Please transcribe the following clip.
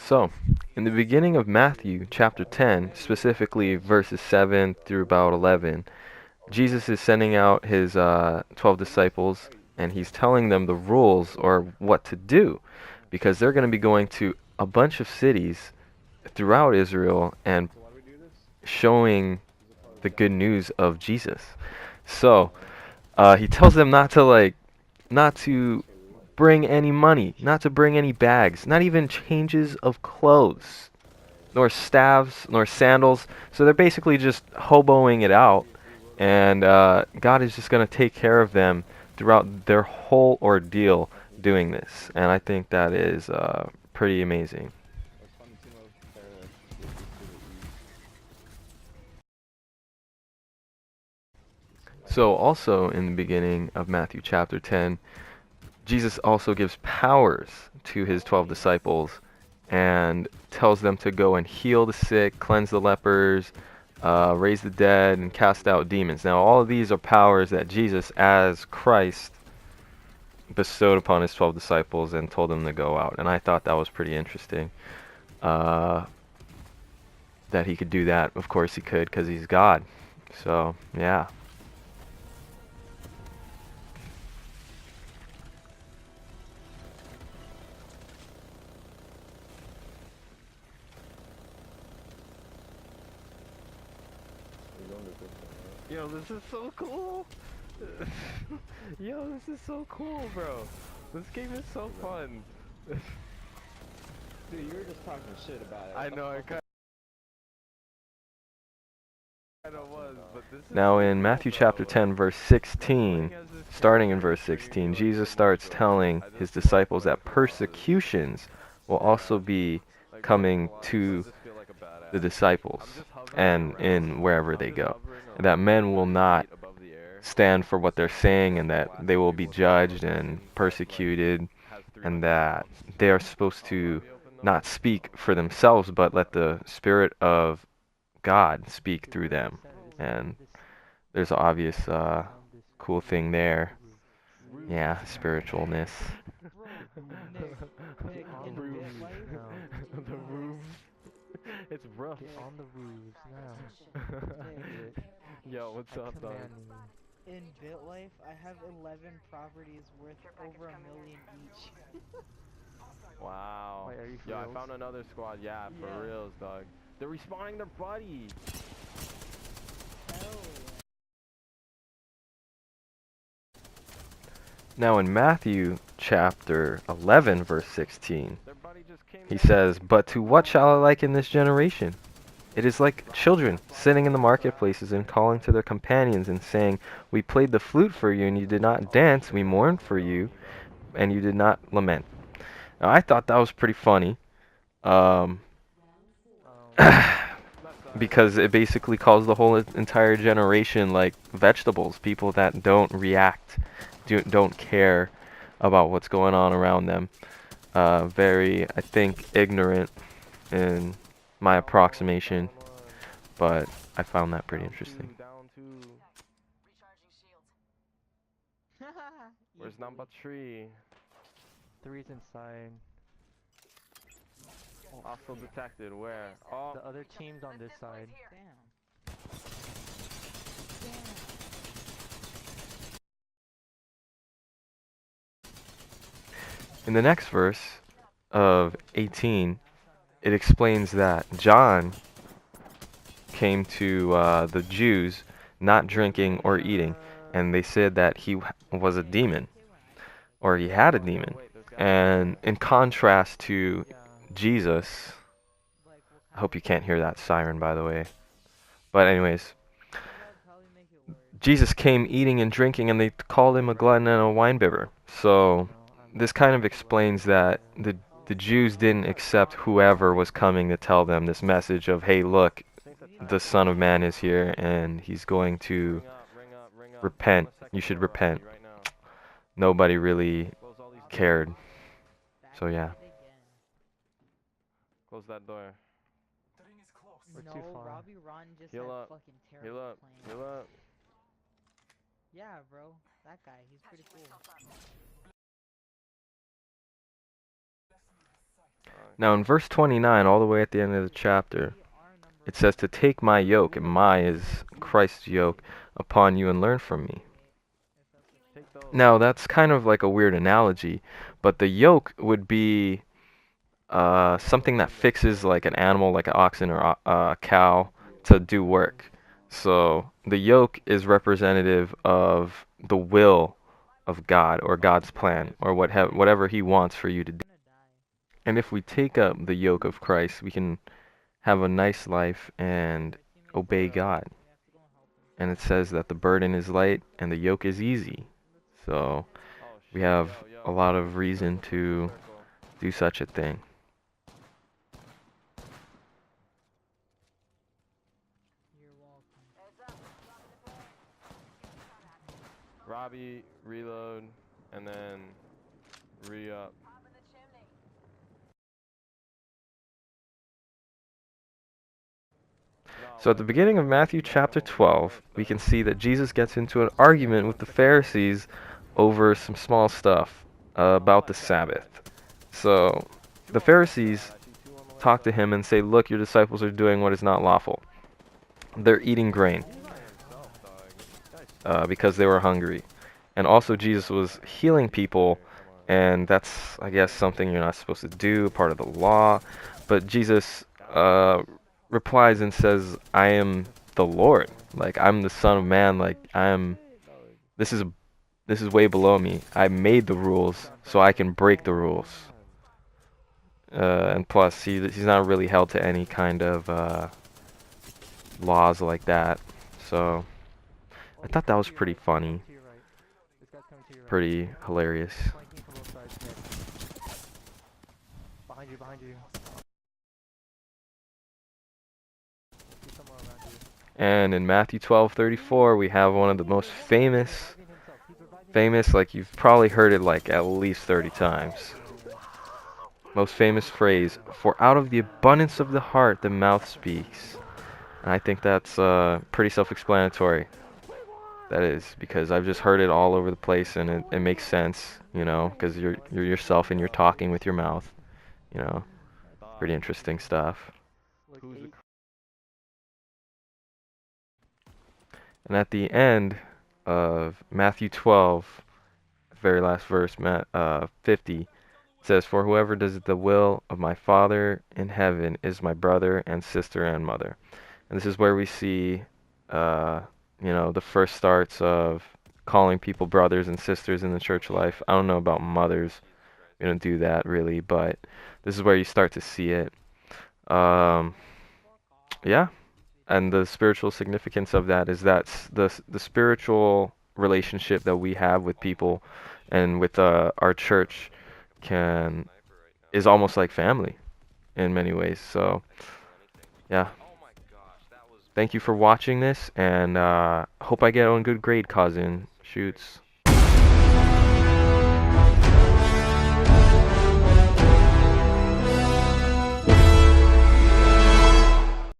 So, in the beginning of Matthew chapter 10, specifically verses 7 through about 11, Jesus is sending out his 12 disciples and he's telling them the rules or what to do because they're going to be going to a bunch of cities throughout Israel and showing the good news of Jesus. So, he tells them not to bring any money, not to bring any bags, not even changes of clothes, nor staves, nor sandals. So they're basically just hoboing it out, and God is just going to take care of them throughout their whole ordeal doing this. And I think that is pretty amazing. So also in the beginning of Matthew chapter 10, Jesus also gives powers to his 12 disciples and tells them to go and heal the sick, cleanse the lepers, raise the dead, and cast out demons. Now, all of these are powers that Jesus, as Christ, bestowed upon his 12 disciples and told them to go out. And I thought that was pretty interesting. Uh, that he could do that. Of course he could, because he's God. So, yeah. Yo, this is so cool. Yo, this is so cool, bro. This game is so fun. Dude, you were just talking shit about it. I know, I kind of was, but this is now in Matthew chapter 10, verse 16, starting in verse 16, Jesus starts telling his disciples that persecutions will also be coming to the disciples and in wherever they go. And that men will not stand for what they're saying and that they will be judged and persecuted and that they are supposed to not speak for themselves but let the Spirit of God speak through them. And there's an obvious cool thing there. Yeah, spiritualness. On the roofs now. The roofs. It's rough. On the roofs now. Yo, what's up, dog? In BitLife, I have 11 properties worth over $1 million each. Wow. Wait, are you for Yo, I reals? found another squad. Yeah, for Yeah. reals, dog. They're respawning their buddy. Hell Now in Matthew chapter 11, verse 16, he says, "But to what shall I liken this generation? It is like children sitting in the marketplaces and calling to their companions and saying, 'We played the flute for you and you did not dance. We mourned for you and you did not lament.'" Now I thought that was pretty funny. Um, because it basically calls the whole entire generation like vegetables, people that don't react, don't care about what's going on around them. Very, I think, ignorant in my approximation, but I found that pretty interesting. yeah. Where's number 3? Three's inside. Also detected. Where? Oh, The other team's on this side. Damn. in the next verse of 18, it explains that John came to the Jews not drinking or eating, and they said that he was a demon, or he had a demon. And in contrast to Jesus, I hope you can't hear that siren, by the way. But anyways, Jesus came eating and drinking, and they called him a glutton and a winebibber. So this kind of explains that the Jews didn't accept whoever was coming to tell them this message of, hey, look, the Son of Man is here, and he's going to repent. You should repent. Nobody really cared. So yeah. Close that door. We're No, too far. Robbie Ron just Heal had up. fucking Heal terrible up. playing. Heal up. Yeah, bro. That guy, he's pretty cool. Now in verse 29, all the way at the end of the chapter, it says to take my yoke, and my is Christ's yoke, upon you and learn from me. Take those. Now that's kind of like a weird analogy, but the yoke would be something that fixes like an animal, like an oxen or a cow, to do work. So the yoke is representative of the will of God or God's plan or whatever He wants for you to do. And if we take up the yoke of Christ, we can have a nice life and obey God. And it says that the burden is light and the yoke is easy. So Oh we shit, have yo, a yo. lot of reason Circle, to circle. do such a thing. You're welcome. Robbie, reload, and then re-up. So at the beginning of Matthew chapter 12, we can see that Jesus gets into an argument with the Pharisees over some small stuff about the Sabbath. So the Pharisees talk to him and say, look, your disciples are doing what is not lawful. They're eating grain because they were hungry. And also Jesus was healing people, and that's, I guess, something you're not supposed to do, part of the law. But Jesus replies and says, I am the Lord. Like, I'm the Son of Man. Like, this is this is way below me. I made the rules, so I can break the rules. And plus, he's not really held to any kind of laws like that. So I thought that was pretty funny, To your right. This guy's coming to your right. pretty hilarious. Flanking from both sides. Behind you, behind you. See someone around you. And in Matthew 12:34, we have one of the most famous, like you've probably heard it like at least 30 times. Most famous phrase, for out of the abundance of the heart, the mouth speaks. And I think that's pretty self-explanatory. That is, because I've just heard it all over the place, and it makes sense, you know, because you're yourself and you're talking with your mouth, you know, pretty interesting stuff. And at the end of Matthew 12, very last verse, 50, it says, for whoever does the will of my Father in heaven is my brother and sister and mother. And this is where we see, you know, the first starts of calling people brothers and sisters in the church life. I don't know about mothers. We don't do that really, but this is where you start to see it. Yeah, and the spiritual significance of that is that the spiritual relationship that we have with people and with our church can is almost like family in many ways. So yeah, thank you for watching this, and hope I get on good grade, cousin. Shoots.